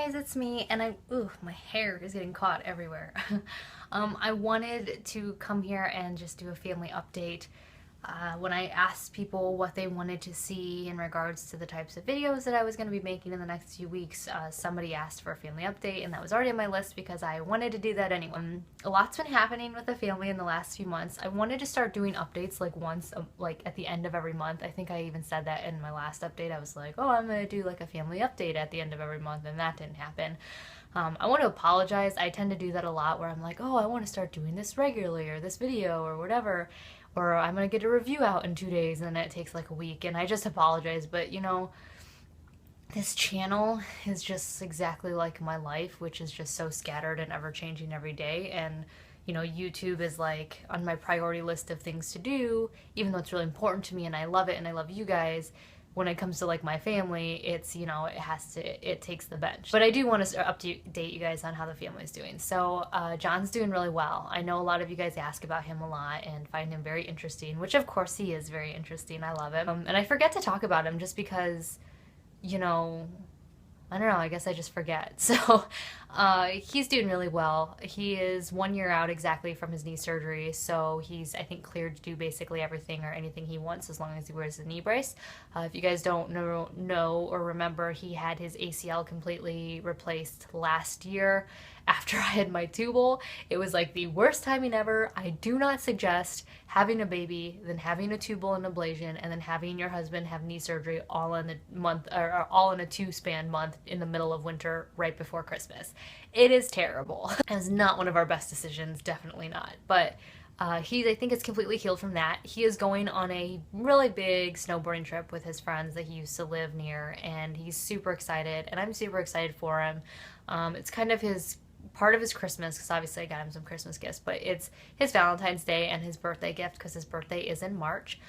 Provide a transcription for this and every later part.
guys, it's me, and my hair is getting caught everywhere. I wanted to come here and just do a family update. When I asked people what they wanted to see in regards to the types of videos that I was going to be making in the next few weeks, somebody asked for a family update, and that was already on my list because I wanted to do that anyway. A lot's been happening with the family in the last few months. I wanted to start doing updates like once, like at the end of every month. I think I even said that in my last update. I was like, oh, I'm going to do like a family update at the end of every month, and that didn't happen. I want to apologize. I tend to do that a lot where I'm like, oh, I want to start doing this regularly or this video or whatever. Or I'm going to get a review out in 2 days and then it takes like a week. And I just apologize. But you know, this channel is just exactly like my life, which is just so scattered and ever changing every day. And you know, YouTube is like on my priority list of things to do, even though it's really important to me and I love it and I love you guys. When it comes to like my family, it's, you know, it takes the bench. But I do want to update you guys on how the family's doing. So John's doing really well. I know a lot of you guys ask about him a lot and find him very interesting, which of course he is very interesting. I love him. And I forget to talk about him just because, you know, I don't know, I guess I just forget. So he's doing really well. He is 1 year out exactly from his knee surgery, so he's, I think, cleared to do basically everything or anything he wants as long as he wears a knee brace. If you guys don't know or remember, he had his ACL completely replaced last year after I had my tubal. It was like the worst timing ever. I do not suggest having a baby, then having a tubal and ablation, and then having your husband have knee surgery all in a month, or all in a 2-span month in the middle of winter right before Christmas. It is terrible. It was not one of our best decisions, definitely not. But I think it's completely healed from that. He is going on a really big snowboarding trip with his friends that he used to live near, and he's super excited, and I'm super excited for him. It's kind of part of his Christmas, because obviously I got him some Christmas gifts, but it's his Valentine's Day and his birthday gift because his birthday is in March.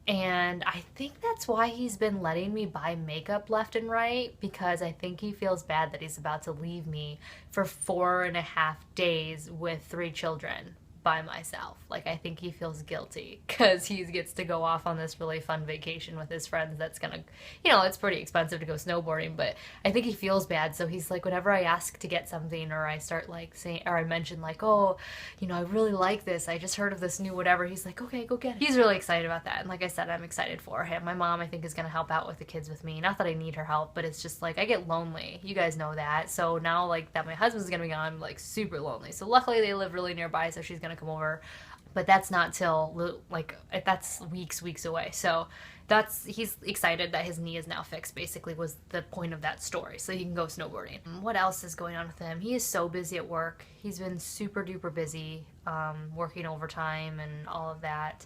And I think that's why he's been letting me buy makeup left and right, because I think he feels bad that he's about to leave me for 4.5 days with 3 children by myself. Like, I think he feels guilty because he gets to go off on this really fun vacation with his friends that's gonna, you know, it's pretty expensive to go snowboarding, but I think he feels bad. So he's like, whenever I ask to get something, or I start like saying, or I mention like, oh, you know, I really like this, I just heard of this new whatever, he's like, okay, go get it. He's really excited about that, and like I said, I'm excited for him. My mom, I think, is gonna help out with the kids with me. Not that I need her help, but it's just like I get lonely. You guys know that. So now, like, that my husband's gonna be gone, I'm like super lonely. So luckily they live really nearby, so she's gonna come over, but that's not till like, that's weeks away. So he's excited that his knee is now fixed, basically was the point of that story, so he can go snowboarding. What else is going on with him? He is so busy at work. He's been super duper busy, working overtime and all of that.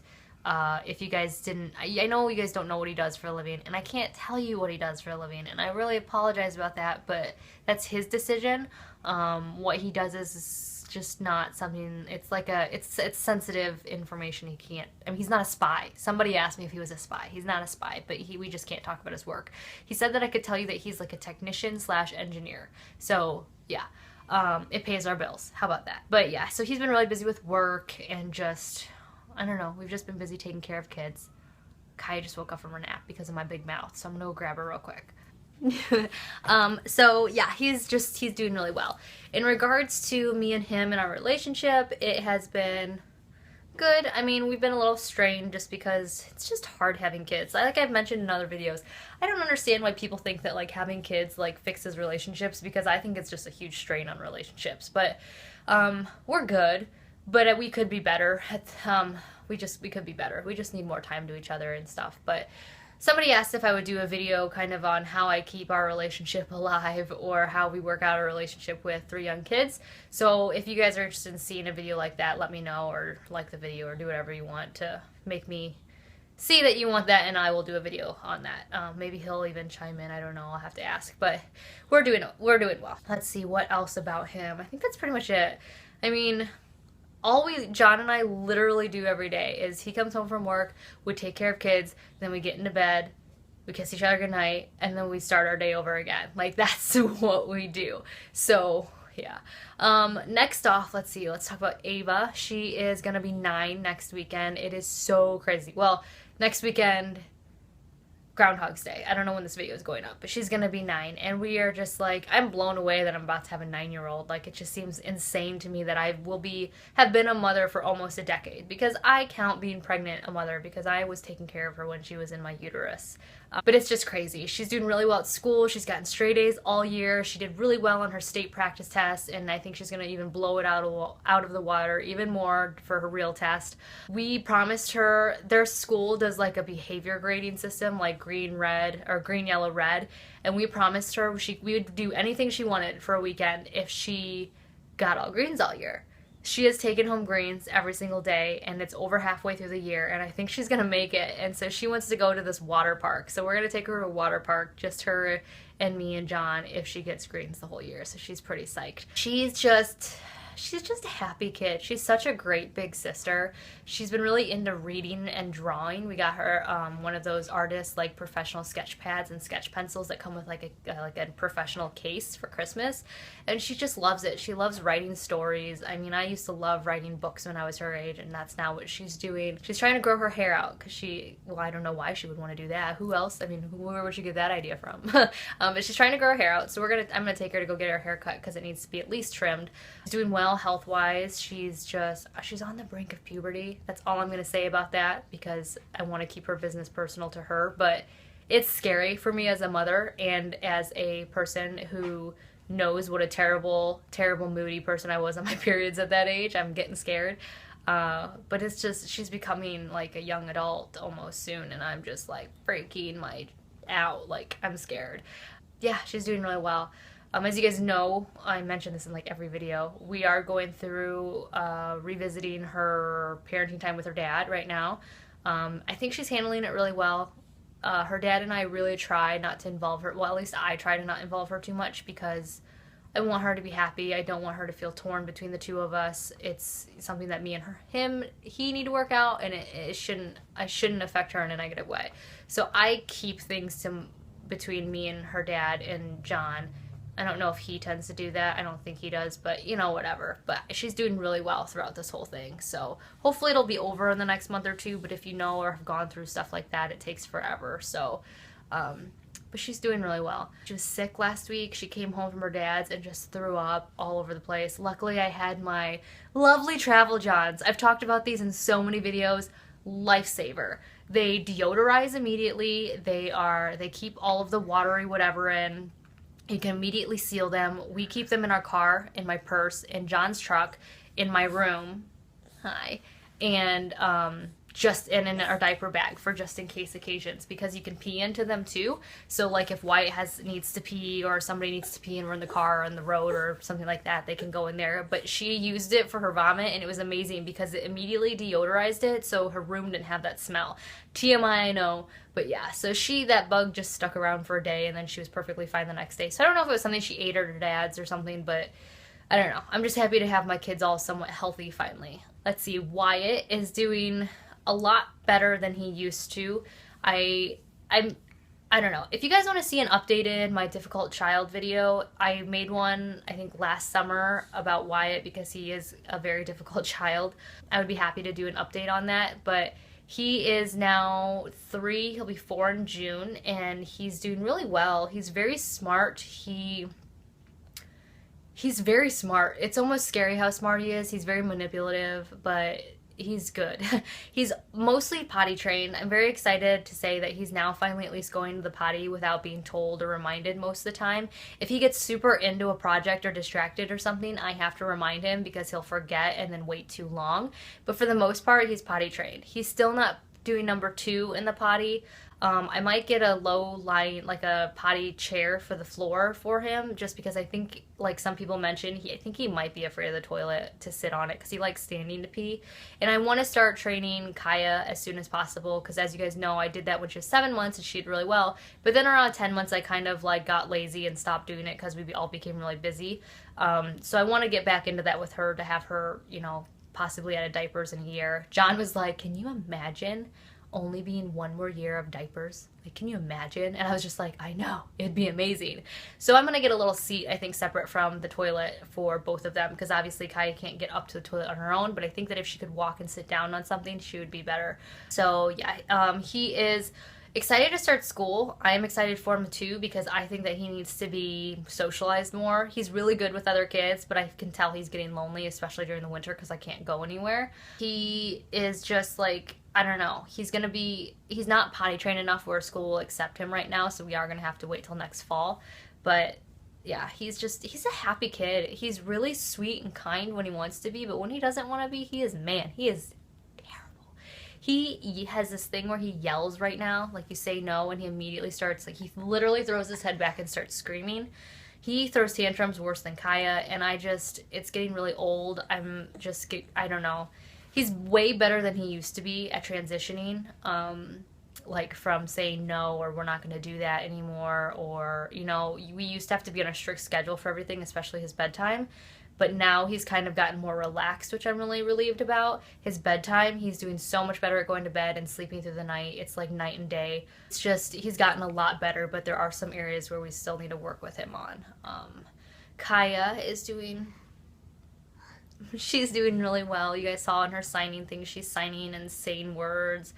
If you guys didn't, I know you guys don't know what he does for a living, and I can't tell you what he does for a living, and I really apologize about that, but that's his decision. What he does is just not something, it's like it's sensitive information. He can't, I mean, he's not a spy. Somebody asked me if he was a spy. He's not a spy, but we just can't talk about his work. He said that I could tell you that he's like a technician / engineer. So yeah, it pays our bills. How about that? But yeah, so he's been really busy with work and just, I don't know, we've just been busy taking care of kids. Kaya just woke up from her nap because of my big mouth, so I'm gonna go grab her real quick. So yeah, he's doing really well. In regards to me and him and our relationship, it has been good. I mean, we've been a little strained just because it's just hard having kids. Like I've mentioned in other videos, I don't understand why people think that like having kids like fixes relationships, because I think it's just a huge strain on relationships. But we're good, but we could be better. We could be better. We just need more time to each other and stuff. But somebody asked if I would do a video kind of on how I keep our relationship alive, or how we work out a relationship with 3 young kids. So if you guys are interested in seeing a video like that, let me know, or like the video, or do whatever you want to make me see that you want that, and I will do a video on that. Maybe he'll even chime in, I don't know, I'll have to ask, but we're doing well. Let's see, what else about him? I think that's pretty much it. I mean, John and I literally do every day is he comes home from work, we take care of kids, then we get into bed, we kiss each other goodnight, and then we start our day over again. Like, that's what we do. So yeah. Next off, let's talk about Ava. She is gonna be 9 next weekend. It is so crazy. Well, next weekend Groundhog's Day. I don't know when this video is going up, but she's gonna be 9, and we are just like, I'm blown away that I'm about to have a 9-year-old. Like, it just seems insane to me that I have been a mother for almost a decade, because I count being pregnant a mother because I was taking care of her when she was in my uterus. But it's just crazy. She's doing really well at school. She's gotten straight A's all year. She did really well on her state practice test, and I think she's going to even blow it out of the water even more for her real test. We promised her, their school does like a behavior grading system, like green, red, or green, yellow, red, and we promised her we would do anything she wanted for a weekend if she got all greens all year. She has taken home greens every single day, and it's over halfway through the year, and I think she's going to make it. And so she wants to go to this water park. So we're going to take her to a water park, just her and me and John, if she gets greens the whole year. So she's pretty psyched. She's just a happy kid. She's such a great big sister. She's been really into reading and drawing. We got her one of those artists like professional sketch pads and sketch pencils that come with like a professional case for Christmas, and she just loves it. She loves writing stories. I mean, I used to love writing books when I was her age, and that's now what she's doing. She's trying to grow her hair out because I don't know why she would want to do that. Who else? I mean, where would she get that idea from? But she's trying to grow her hair out, so I'm gonna take her to go get her hair cut because it needs to be at least trimmed. She's doing well health-wise. She's on the brink of puberty. That's all I'm going to say about that, because I want to keep her business personal to her. But it's scary for me as a mother and as a person who knows what a terrible, terrible, moody person I was on my periods at that age. I'm getting scared. But it's just, she's becoming like a young adult almost soon, and I'm just like freaking out. Like, I'm scared. Yeah, she's doing really well. As you guys know, I mentioned this in like every video, we are going through revisiting her parenting time with her dad right now. I think she's handling it really well. Her dad and I really try not to involve her. Well, at least I try to not involve her too much, because I want her to be happy. I don't want her to feel torn between the two of us. It's something that me and he need to work out, and I shouldn't affect her in a negative way. So I keep things between me and her dad and John. I don't know if he tends to do that. I don't think he does, but you know, whatever. But she's doing really well throughout this whole thing. So hopefully it'll be over in the next month or two, but if you know or have gone through stuff like that, it takes forever. So, but she's doing really well. She was sick last week. She came home from her dad's and just threw up all over the place. Luckily, I had my lovely Travel Johns. I've talked about these in so many videos. Lifesaver. They deodorize immediately. They keep all of the watery whatever in. You can immediately seal them. We keep them in our car, in my purse, in John's truck, in my room. Hi. And just in our diaper bag for just in case occasions, because you can pee into them too. So like if Wyatt needs to pee, or somebody needs to pee and we're in the car or on the road or something like that, they can go in there. But she used it for her vomit, and it was amazing because it immediately deodorized it, so her room didn't have that smell. TMI, I know. But yeah, so that bug just stuck around for a day, and then she was perfectly fine the next day. So I don't know if it was something she ate at her dad's or something, but I don't know. I'm just happy to have my kids all somewhat healthy finally. Let's see, Wyatt is doing a lot better than he used to. I don't know. If you guys want to see an updated My Difficult Child video, I made one, I think, last summer about Wyatt because he is a very difficult child. I would be happy to do an update on that, but he is now 3, he'll be 4 in June, and he's doing really well. He's very smart. He's very smart. It's almost scary how smart he is. He's very manipulative, but he's good. He's mostly potty trained. I'm very excited to say that he's now finally at least going to the potty without being told or reminded most of the time. If he gets super into a project or distracted or something, I have to remind him because he'll forget and then wait too long. But for the most part, he's potty trained. He's still not doing number 2 in the potty. I might get a low line, like a potty chair for the floor for him, just because I think, like some people mentioned, I think he might be afraid of the toilet to sit on it because he likes standing to pee. And I want to start training Kaya as soon as possible because, as you guys know, I did that when she was 7 months and she did really well. But then around 10 months, I kind of like got lazy and stopped doing it because we all became really busy. So I want to get back into that with her, to have her, you know, possibly out of diapers in a year. John was like, can you imagine only being 1 more year of diapers? Like, can you imagine? And I was just like, I know, it'd be amazing. So I'm gonna get a little seat, I think, separate from the toilet for both of them, because obviously Kaya can't get up to the toilet on her own, but I think that if she could walk and sit down on something, she would be better. So yeah, he is Excited to start school. I am excited for him too because I think that he needs to be socialized more. He's really good with other kids, but I can tell he's getting lonely, especially during the winter because I can't go anywhere. He is just like, I don't know. He's not potty trained enough where school will accept him right now, so we are going to have to wait till next fall. But yeah, he's a happy kid. He's really sweet and kind when he wants to be, but when he doesn't want to be, he is terrible. He has this thing where he yells right now, like you say no, and he immediately starts, like he literally throws his head back and starts screaming. He throws tantrums worse than Kaya, and it's getting really old. I don't know. He's way better than he used to be at transitioning. Like from saying no, or we're not going to do that anymore, or, you know, we used to have to be on a strict schedule for everything, especially his bedtime, but now he's kind of gotten more relaxed, which I'm really relieved about. His bedtime, he's doing so much better at going to bed and sleeping through the night. It's like night and day. It's just, he's gotten a lot better, but there are some areas where we still need to work with him on. Kaya is she's doing really well. You guys saw in her signing thing, she's signing and saying words.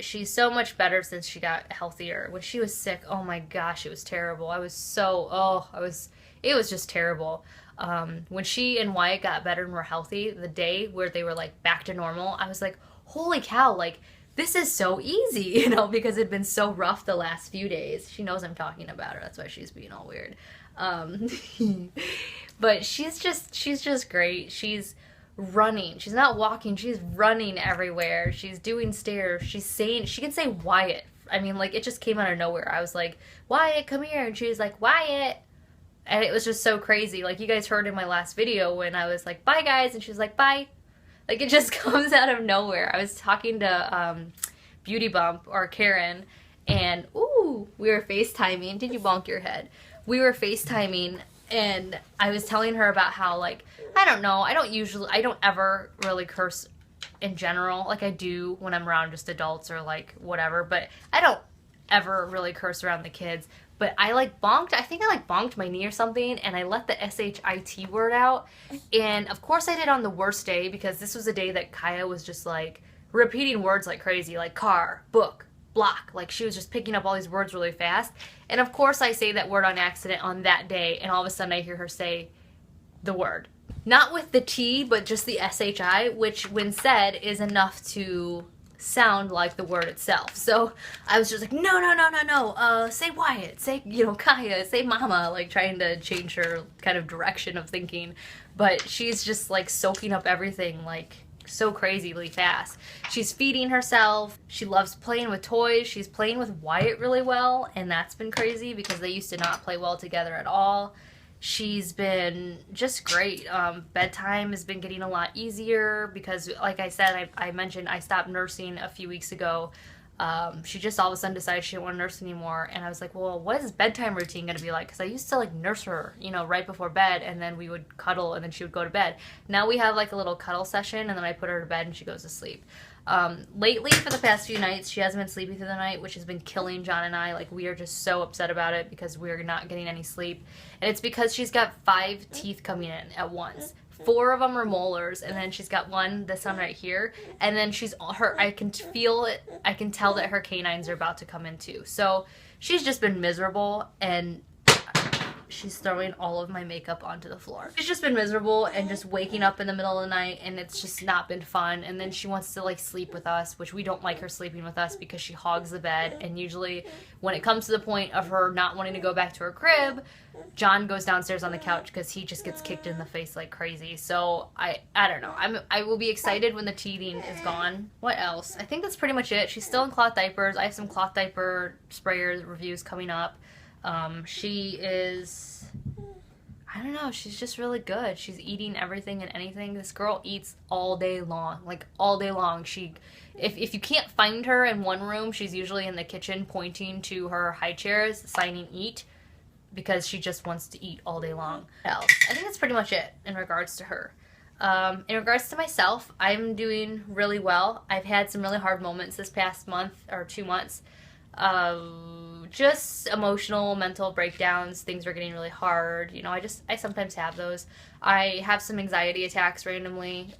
She's so much better since she got healthier. When she was sick, oh my gosh, it was terrible. It was just terrible. When she and Wyatt got better and were healthy, the day where they were like back to normal, I was like, holy cow, like this is so easy, you know, because it'd been so rough the last few days. She knows I'm talking about her. That's why she's being all weird. But she's just great. She's running. She's not walking. She's running everywhere. She's doing stairs. She can say Wyatt. I mean, like, it just came out of nowhere. I was like, Wyatt, come here. And she was like, Wyatt. And it was just so crazy. Like, you guys heard in my last video when I was like, bye, guys. And she was like, bye. Like, it just comes out of nowhere. I was talking to Beauty Bump, or Karen, and, ooh, we were FaceTiming. Did you bonk your head? We were FaceTiming, and I was telling her about how, like, I don't know, I don't ever really curse in general. Like, I do when I'm around just adults or, like, whatever, but I don't ever really curse around the kids. But I, like, bonked, I think I, like, bonked my knee or something, and I let the S-H-I-T word out. And, of course, I did on the worst day, because this was a day that Kaya was just, like, repeating words like crazy, like car, book, block. Like, she was just picking up all these words really fast. And, of course, I say that word on accident on that day, and all of a sudden I hear her say the word. Not with the T, but just the S-H-I, which, when said, is enough to sound like the word itself. So I was just like, no, say Wyatt, say, you know, Kaya, say mama, like trying to change her kind of direction of thinking. But she's just like soaking up everything like so crazily fast. She's feeding herself. She loves playing with toys. She's playing with Wyatt really well, and that's been crazy because they used to not play well together at all. She's been just great. Bedtime has been getting a lot easier because, like I said, I mentioned I stopped nursing a few weeks ago. She just all of a sudden decided she didn't want to nurse anymore. And I was like, well, what is bedtime routine going to be like? Because I used to, like, nurse her, you know, right before bed, and then we would cuddle, and then she would go to bed. Now we have, like, a little cuddle session, and then I put her to bed, and she goes to sleep. Lately, for the past few nights, she hasn't been sleeping through the night, which has been killing John and I. Like, we are just so upset about it because we're not getting any sleep. And it's because she's got 5 teeth coming in at once. 4 of them are molars, and then she's got this one right here. And then I can feel it. I can tell that her canines are about to come in too. So she's just been miserable, and she's throwing all of my makeup onto the floor. She's just been miserable and just waking up in the middle of the night, and it's just not been fun. And then she wants to, like, sleep with us, which we don't like her sleeping with us because she hogs the bed. And usually when it comes to the point of her not wanting to go back to her crib, John goes downstairs on the couch because he just gets kicked in the face like crazy. So I don't know. I will be excited when the teething is gone. What else? I think that's pretty much it. She's still in cloth diapers. I have some cloth diaper sprayers reviews coming up. She is, I don't know, she's just really good. She's eating everything and anything. This girl eats all day long, like all day long. If you can't find her in one room, she's usually in the kitchen pointing to her high chairs, signing eat, because she just wants to eat all day long. What else? I think that's pretty much it in regards to her. In regards to myself, I'm doing really well. I've had some really hard moments this past month or 2 months. Just emotional, mental breakdowns. Things are getting really hard. You know, I sometimes have those. I have some anxiety attacks randomly.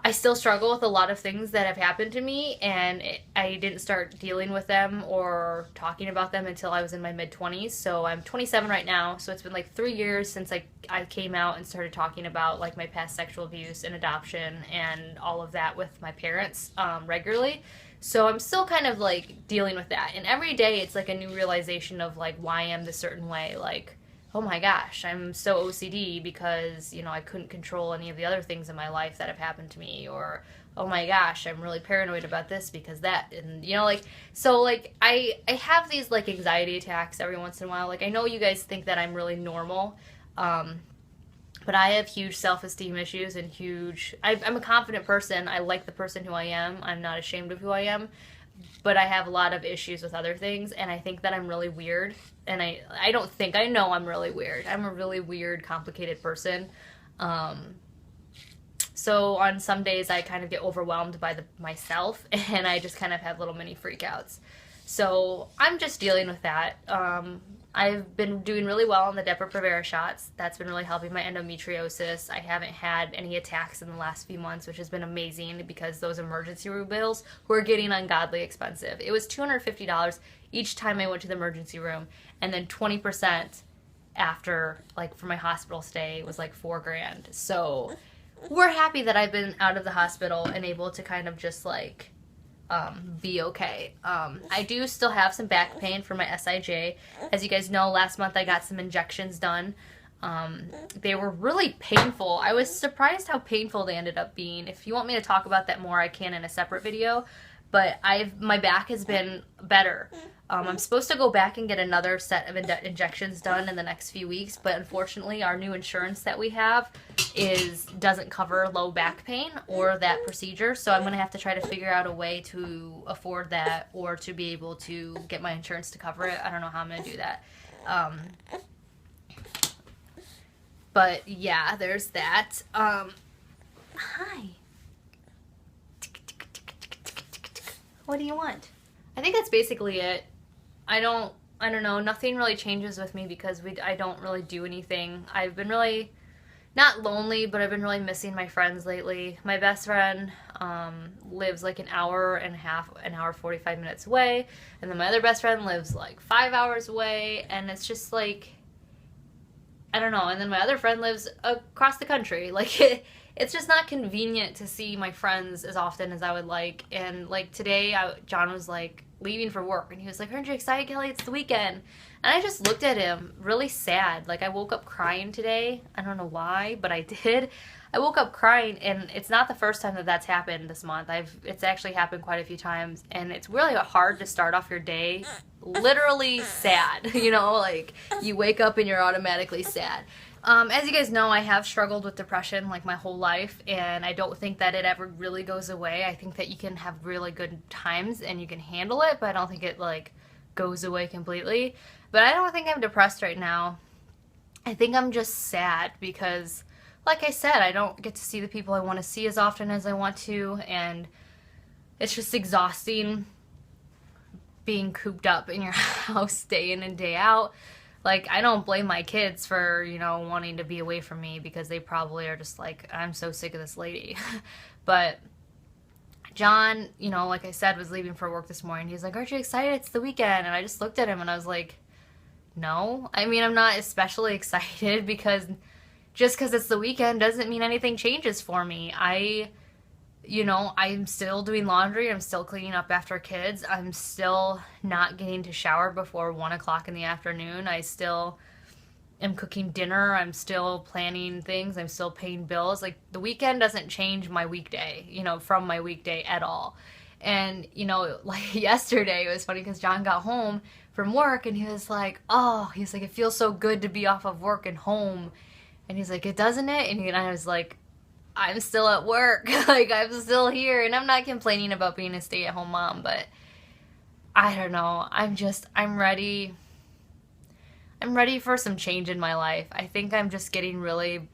I still struggle with a lot of things that have happened to me, and I didn't start dealing with them or talking about them until I was in my mid-20s. So I'm 27 right now, so it's been like 3 years since I came out and started talking about like my past sexual abuse and adoption and all of that with my parents regularly. So I'm still kind of like dealing with that, and every day it's like a new realization of like why I am this certain way, like, oh my gosh, I'm so OCD because, you know, I couldn't control any of the other things in my life that have happened to me, or, oh my gosh, I'm really paranoid about this because that, and, you know, like, so, like, I have these, like, anxiety attacks every once in a while. Like, I know you guys think that I'm really normal, but I have huge self-esteem issues and I'm a confident person. I like the person who I am. I'm not ashamed of who I am. But I have a lot of issues with other things, and I think that I'm really weird. And I don't think, I know I'm really weird. I'm a really weird, complicated person. So on some days I kind of get overwhelmed by myself, and I just kind of have little mini freakouts. So I'm just dealing with that. I've been doing really well on the Depo-Provera shots. That's been really helping my endometriosis. I haven't had any attacks in the last few months, which has been amazing because those emergency room bills were getting ungodly expensive. It was $250 each time I went to the emergency room, and then 20% after, like, for my hospital stay was like $4,000. So we're happy that I've been out of the hospital and able to kind of just like be okay. I do still have some back pain for my SIJ. As you guys know, last month I got some injections done. They were really painful. I was surprised how painful they ended up being. If you want me to talk about that more, I can in a separate video. But my back has been better. I'm supposed to go back and get another set of injections done in the next few weeks, but unfortunately our new insurance that we have doesn't cover low back pain or that procedure, so I'm going to have to try to figure out a way to afford that or to be able to get my insurance to cover it. I don't know how I'm going to do that. But yeah, there's that. Hi. What do you want? I think that's basically it. I don't know, nothing really changes with me because I don't really do anything. I've been really, not lonely, but I've been really missing my friends lately. My best friend lives like an hour and a half, an hour 45 minutes away, and then my other best friend lives like 5 hours away, and it's just like, I don't know, and then my other friend lives across the country. Like, it's just not convenient to see my friends as often as I would like. And like today, John was like leaving for work, and he was like, "Aren't you excited, Kelly? It's the weekend." And I just looked at him really sad. Like, I woke up crying today. I don't know why, but I did. I woke up crying, and it's not the first time that that's happened this month. It's actually happened quite a few times, and it's really hard to start off your day literally sad. You know, like you wake up and you're automatically sad. As you guys know, I have struggled with depression like my whole life, and I don't think that it ever really goes away. I think that you can have really good times and you can handle it, but I don't think it like goes away completely. But I don't think I'm depressed right now. I think I'm just sad because, like I said, I don't get to see the people I want to see as often as I want to, and it's just exhausting being cooped up in your house day in and day out. Like, I don't blame my kids for, you know, wanting to be away from me because they probably are just like, I'm so sick of this lady. But John, you know, like I said, was leaving for work this morning. He's like, "Aren't you excited? It's the weekend." And I just looked at him and I was like, no. I mean, I'm not especially excited because just because it's the weekend doesn't mean anything changes for me. You know, I'm still doing laundry. I'm still cleaning up after kids. I'm still not getting to shower before 1 o'clock in the afternoon. I still am cooking dinner. I'm still planning things. I'm still paying bills. Like, the weekend doesn't change my weekday, you know, from my weekday at all. And, you know, like yesterday, it was funny because John got home from work and he was like, it feels so good to be off of work and home. And he's like, "It doesn't it?" And I was like, I'm still at work. Like, I'm still here, and I'm not complaining about being a stay-at-home mom, but I don't know. I'm ready. I'm ready for some change in my life. I think I'm just getting really,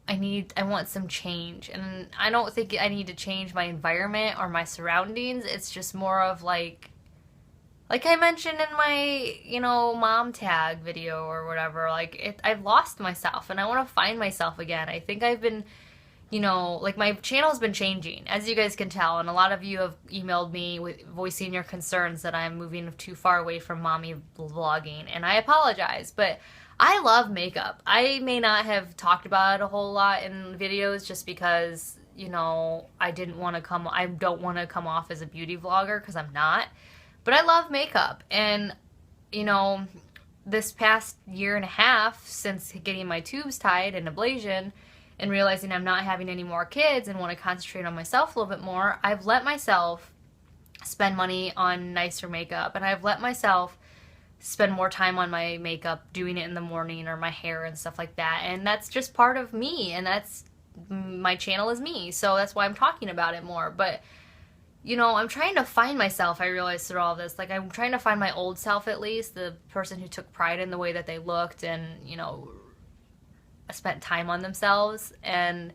I want some change, and I don't think I need to change my environment or my surroundings. It's just more of like I mentioned in my, you know, mom tag video or whatever, like, I've lost myself and I want to find myself again. I think I've been, you know, like my channel's been changing, as you guys can tell, and a lot of you have emailed me with voicing your concerns that I'm moving too far away from mommy vlogging, and I apologize, but I love makeup. I may not have talked about it a whole lot in videos just because, you know, I don't want to come off as a beauty vlogger, because I'm not, but I love makeup. And, you know, this past year and a half since getting my tubes tied and ablation, and realizing I'm not having any more kids and want to concentrate on myself a little bit more, I've let myself spend money on nicer makeup, and I've let myself spend more time on my makeup, doing it in the morning, or my hair and stuff like that. And that's just part of me, and that's, my channel is me, so that's why I'm talking about it more. But, you know, I'm trying to find myself, I realized through all this. Like, I'm trying to find my old self, at least, the person who took pride in the way that they looked and, you know, spent time on themselves. And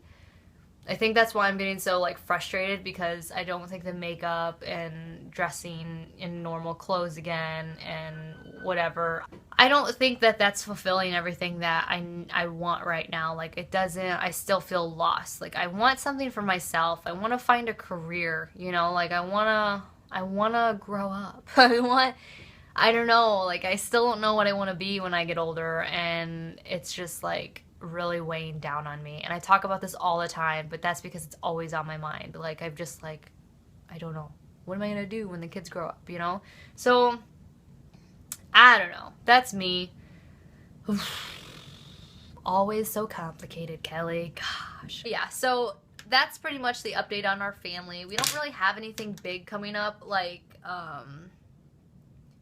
I think that's why I'm getting so, like, frustrated, because I don't think the makeup and dressing in normal clothes again and whatever, I don't think that that's fulfilling everything that I want right now. Like, it doesn't, I still feel lost. Like, I want something for myself. I want to find a career, you know, like, I want to grow up. I don't know, like, I still don't know what I want to be when I get older, and it's just, like, really weighing down on me. And I talk about this all the time, but that's because it's always on my mind. Like, I'm just like, I don't know, what am I gonna do when the kids grow up, you know? So I don't know, that's me. Always so complicated, Kelly, gosh. Yeah, so that's pretty much the update on our family. We don't really have anything big coming up. Like,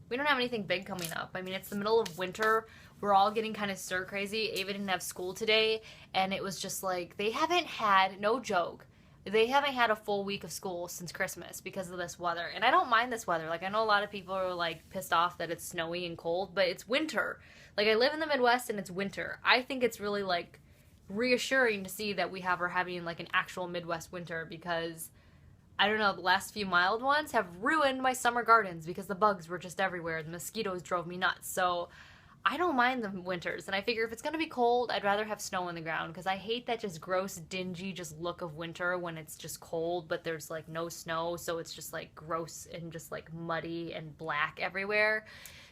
we don't have anything big coming up. I mean, it's the middle of winter. We're all getting kind of stir crazy. Ava didn't have school today, and it was just like, they haven't had, no joke, they haven't had a full week of school since Christmas because of this weather. And I don't mind this weather. Like, I know a lot of people are, like, pissed off that it's snowy and cold, but it's winter. Like, I live in the Midwest, and it's winter. I think it's really, like, reassuring to see that we are having, like, an actual Midwest winter, because I don't know, the last few mild ones have ruined my summer gardens because the bugs were just everywhere. The mosquitoes drove me nuts. So I don't mind the winters, and I figure if it's going to be cold, I'd rather have snow on the ground, because I hate that just gross, dingy just look of winter when it's just cold, but there's, like, no snow, so it's just, like, gross and just, like, muddy and black everywhere.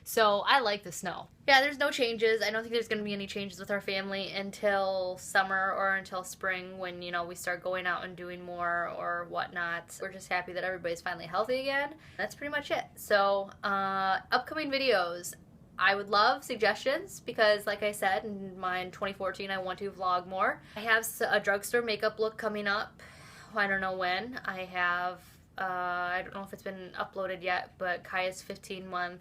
So I like the snow. Yeah, there's no changes. I don't think there's going to be any changes with our family until summer or until spring, when, you know, we start going out and doing more or whatnot. We're just happy that everybody's finally healthy again. That's pretty much it. So, upcoming videos. I would love suggestions, because, like I said, in 2014, I want to vlog more. I have a drugstore makeup look coming up. I don't know when. I have, I don't know if it's been uploaded yet, but Kaya's 15-month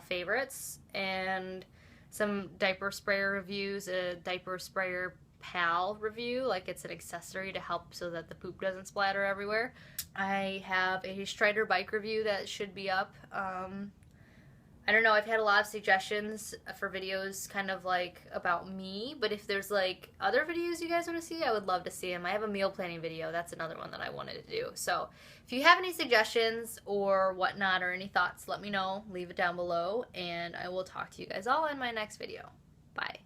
favorites, and some diaper sprayer reviews, a diaper sprayer pal review, like it's an accessory to help so that the poop doesn't splatter everywhere. I have a Strider bike review that should be up. I don't know, I've had a lot of suggestions for videos kind of like about me, but if there's like other videos you guys want to see, I would love to see them. I have a meal planning video, that's another one that I wanted to do. So if you have any suggestions or whatnot, or any thoughts, let me know, leave it down below, and I will talk to you guys all in my next video. Bye.